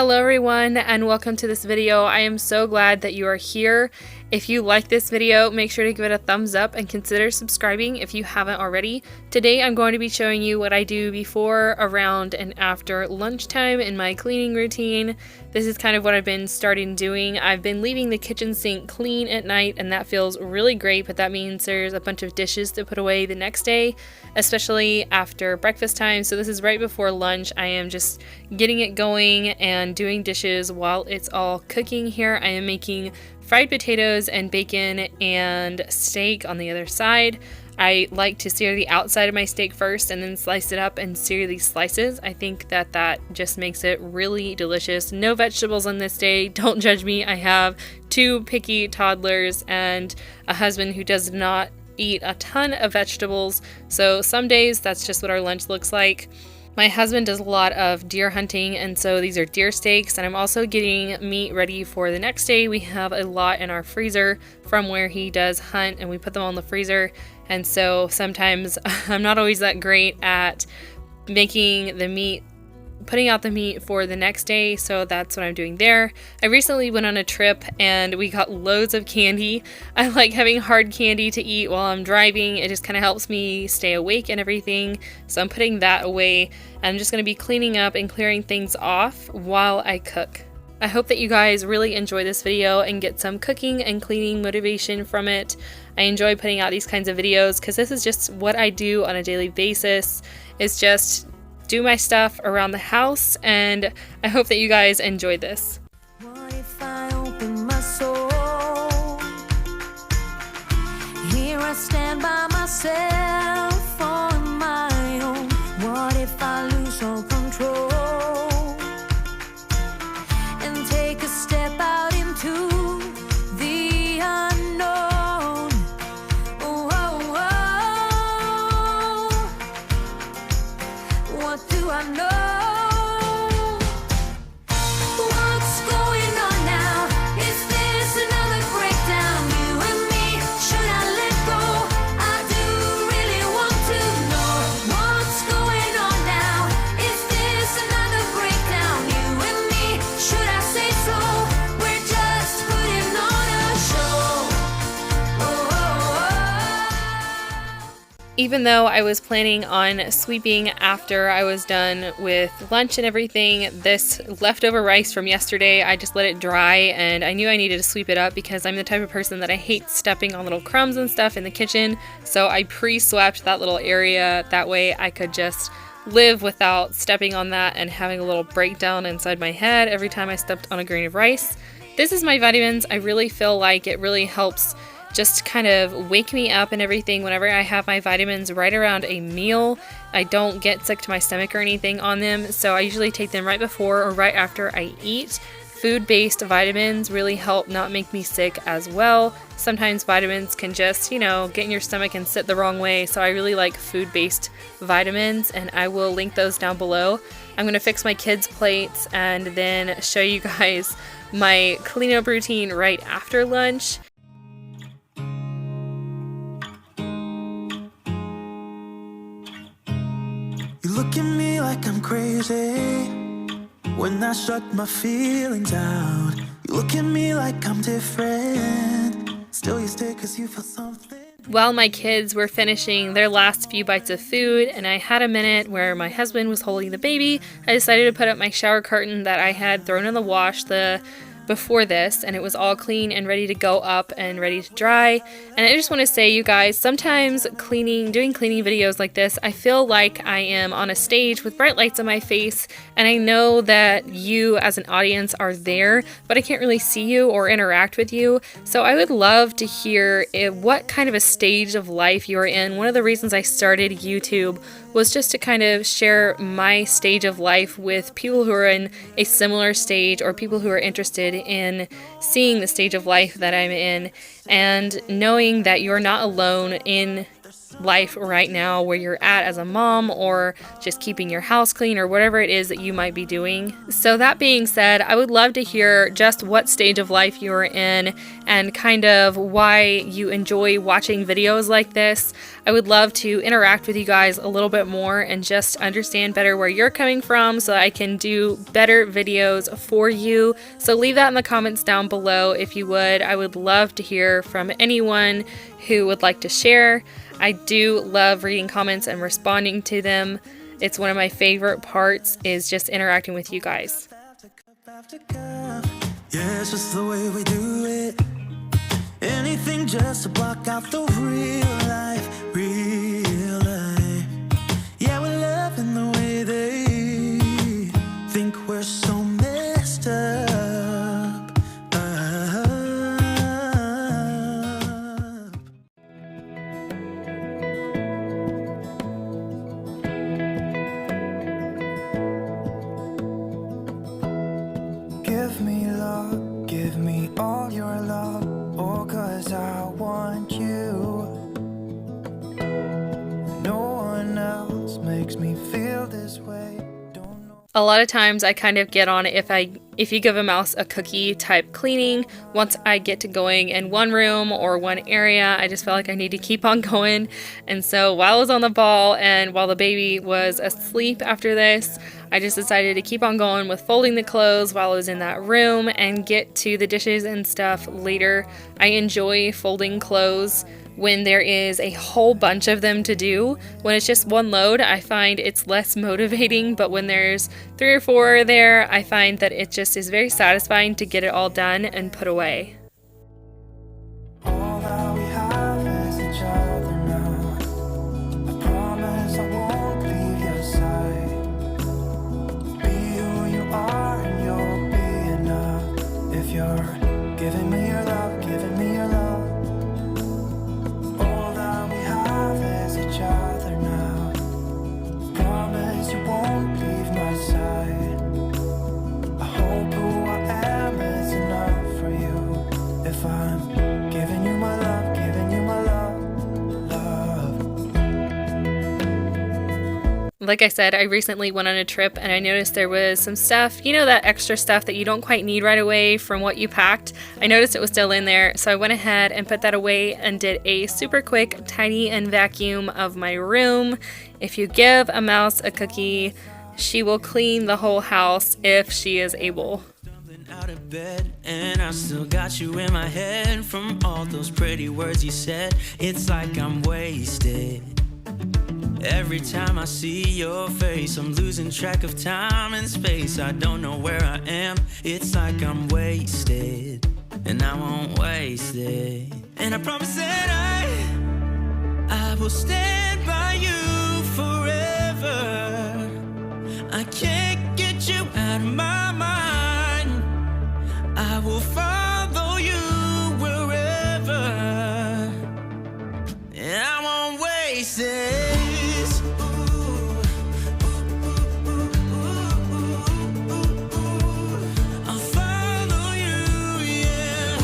Hello everyone and welcome to this video. I am so glad that you are here. If you like this video, make sure to give it a thumbs up and consider subscribing if you haven't already. Today I'm going to be showing you what I do before, around, and after lunchtime in my cleaning routine. This is kind of what I've been starting doing. I've been leaving the kitchen sink clean at night and that feels really great, but that means there's a bunch of dishes to put away the next day, especially after breakfast time. So this is right before lunch. I am just getting it going and doing dishes while it's all cooking here. I am making fried potatoes and bacon and steak on the other side. I like to sear the outside of my steak first and then slice it up and sear these slices. I think that just makes it really delicious. No vegetables on this day. Don't judge me. I have two picky toddlers and a husband who does not eat a ton of vegetables. So some days that's just what our lunch looks like. My husband does a lot of deer hunting, and so these are deer steaks, and I'm also getting meat ready for the next day. We have a lot in our freezer from where he does hunt, and we put them all in the freezer, and so sometimes I'm not always that great at making the meat, putting out the meat for the next day, so that's what I'm doing there. I recently went on a trip and we got loads of candy. I like having hard candy to eat while I'm driving. It just kind of helps me stay awake and everything, so I'm putting that away. I'm just going to be cleaning up and clearing things off while I cook. I hope that you guys really enjoy this video and get some cooking and cleaning motivation from it. I enjoy putting out these kinds of videos because this is just what I do on a daily basis. It's just do my stuff around the house, and I hope that you guys enjoyed this. What if I open my soul? Here I stand by myself on my own. What if I lose all control and take a step out into the unknown? Oh, oh, oh. What do I know? What's going on now? Is this another breakdown? You and me, should I let go? I do really want to know what's going on now. Is this another breakdown? You and me, should I say so? We're just putting on a show. Oh, oh, oh. Even though I was planning on sweeping after I was done with lunch and everything, this leftover rice from yesterday, I just let it dry, and I knew I needed to sweep it up because I'm the type of person that I hate stepping on little crumbs and stuff in the kitchen. So I pre-swept that little area. That way I could just live without stepping on that and having a little breakdown inside my head every time I stepped on a grain of rice. This is my vitamins. I really feel like it really helps just kind of wake me up and everything whenever I have my vitamins right around a meal. I don't get sick to my stomach or anything on them, so I usually take them right before or right after I eat. Food-based vitamins really help not make me sick as well. Sometimes vitamins can just, get in your stomach and sit the wrong way, so I really like food-based vitamins, and I will link those down below. I'm going to fix my kids' plates and then show you guys my cleanup routine right after lunch. You look at me like I'm crazy when I shut my feelings out. You look at me like I'm different. Still you stay cause you feel something. While my kids were finishing their last few bites of food and I had a minute where my husband was holding the baby, I decided to put up my shower curtain that I had thrown in the wash before this, and it was all clean and ready to go up and ready to dry. And I just want to say, you guys, sometimes doing cleaning videos like this, I feel like I am on a stage with bright lights on my face, and I know that you as an audience are there, but I can't really see you or interact with you. So I would love to hear what kind of a stage of life you're in. One of the reasons I started YouTube was just to kind of share my stage of life with people who are in a similar stage or people who are interested in seeing the stage of life that I'm in, and knowing that you're not alone in life right now where you're at as a mom, or just keeping your house clean, or whatever it is that you might be doing. So that being said, I would love to hear just what stage of life you're in and kind of why you enjoy watching videos like this. I would love to interact with you guys a little bit more and just understand better where you're coming from so I can do better videos for you. So leave that in the comments down below if you would. I would love to hear from anyone who would like to share. I do love reading comments and responding to them. It's one of my favorite parts, is just interacting with you guys. Yeah, it's just the way we do it. Anything just to block out the real life, real life. Yeah, we're loving the way they think we're so messed up. Give me love, give me all your love, oh, 'cause I want you. No one else makes me feel this way. Don't know. A lot of times I kind of get on it if you give a mouse a cookie type cleaning. Once I get to going in one room or one area, I just feel like I need to keep on going. And so while I was on the ball and while the baby was asleep after this, I just decided to keep on going with folding the clothes while I was in that room and get to the dishes and stuff later. I enjoy folding clothes when there is a whole bunch of them to do. When it's just one load, I find it's less motivating, but when there's 3 or 4 there, I find that it just is very satisfying to get it all done and put away. All that we have is each other now. I promise I won't leave your side. Be who you are and you'll be enough. If you're giving me your love, giving me your love. All that we have is each other now. Promise you won't leave my side. I hope who I am is enough for you. If I'm giving you my love, giving you my love, love. Like I said, I recently went on a trip and I noticed there was some stuff, you know, that extra stuff that you don't quite need right away from what you packed. I noticed it was still in there, so I went ahead and put that away and did a super quick tidy and vacuum of my room. If you give a mouse a cookie, she will clean the whole house if she is able. Out of bed, and I still got you in my head from all those pretty words you said. It's like I'm wasted. Every time I see your face, I'm losing track of time and space. I don't know where I am. It's like I'm wasted, and I won't waste it. And I promise that I will stand by you forever. I can't get you out of my mind. I will follow you wherever, and I won't waste this. I'll follow you, yeah.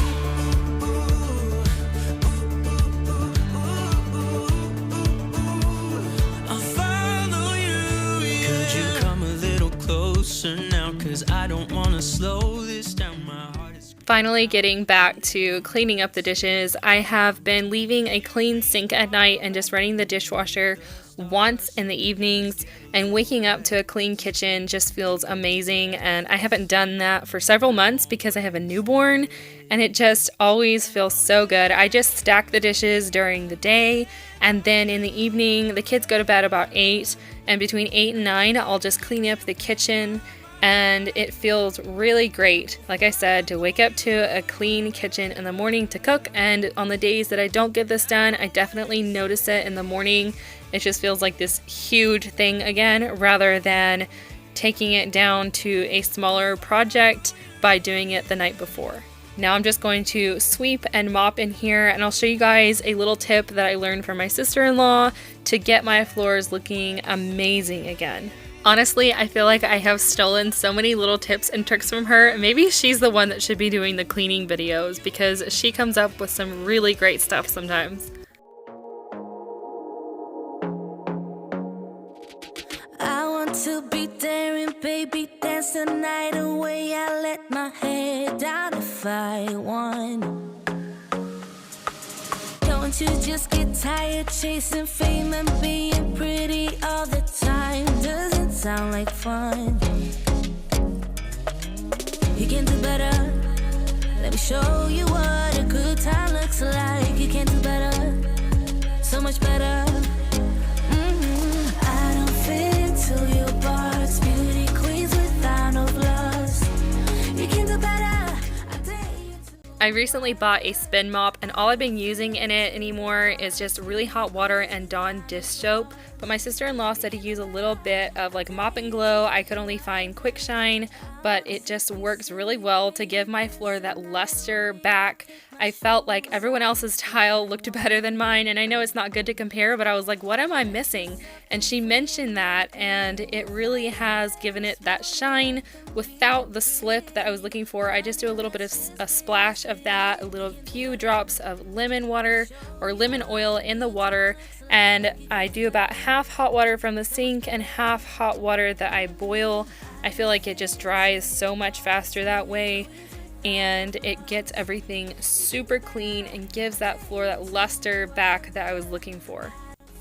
I'll follow you, yeah. Could you come a little closer now? 'Cause I don't wanna slow this down. My heart is Finally getting back to cleaning up the dishes. I have been leaving a clean sink at night and just running the dishwasher once in the evenings, and waking up to a clean kitchen just feels amazing. And I haven't done that for several months because I have a newborn, and it just always feels so good. I just stack the dishes during the day, and then in the evening the kids go to bed about 8, and between 8 and 9 I'll just clean up the kitchen. And it feels really great, like I said, to wake up to a clean kitchen in the morning to cook. And on the days that I don't get this done, I definitely notice it in the morning. It just feels like this huge thing again, rather than taking it down to a smaller project by doing it the night before. Now I'm just going to sweep and mop in here, and I'll show you guys a little tip that I learned from my sister-in-law to get my floors looking amazing again. Honestly, I feel like I have stolen so many little tips and tricks from her. Maybe she's the one that should be doing the cleaning videos, because she comes up with some really great stuff sometimes. Baby, dance the night away. I let my head down if I want. Don't you just get tired chasing fame and being pretty all the time? Doesn't sound like fun. You can do better. Let me show you what a good time looks like. You can do better, so much better. I don't fit into your box. Beauty queens without no flaws. You can do better. I recently bought a spin mop, and all I've been using in it anymore is just really hot water and Dawn dish soap. But my sister-in-law said to use a little bit of like Mop and Glow. I could only find Quick Shine, but it just works really well to give my floor that luster back. I felt like everyone else's tile looked better than mine, and I know it's not good to compare, but I was like, what am I missing? And she mentioned that, and it really has given it that shine without the slip that I was looking for. I just do a little bit of a splash of that, a few drops of lemon water or lemon oil in the water, and I do about half hot water from the sink and half hot water that I boil. I feel like it just dries so much faster that way, and it gets everything super clean and gives that floor that luster back that I was looking for.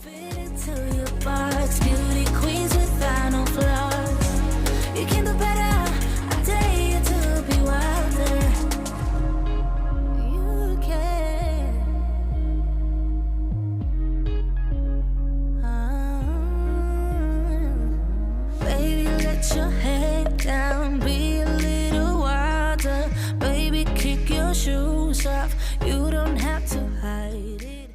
Fit into your box. Beauty queens without no flaws. You can do better. I dare you to be wilder. You can. Baby, let your head down. Be a little wilder. Baby, kick your shoes off. You don't have to hide it.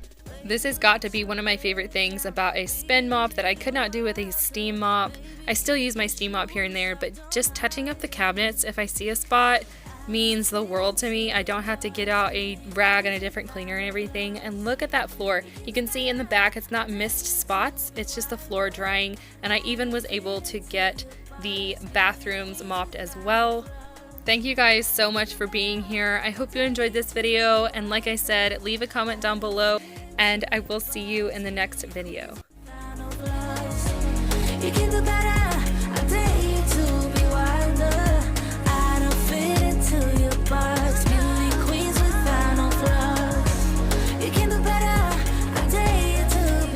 This has got to be one of my favorite things about a spin mop that I could not do with a steam mop. I still use my steam mop here and there, but just touching up the cabinets if I see a spot means the world to me. I don't have to get out a rag and a different cleaner and everything. And look at that floor. You can see in the back it's not missed spots, it's just the floor drying, and I even was able to get the bathrooms mopped as well. Thank you guys so much for being here. I hope you enjoyed this video, and like I said, leave a comment down below, and I will see you in the next video. You can do better.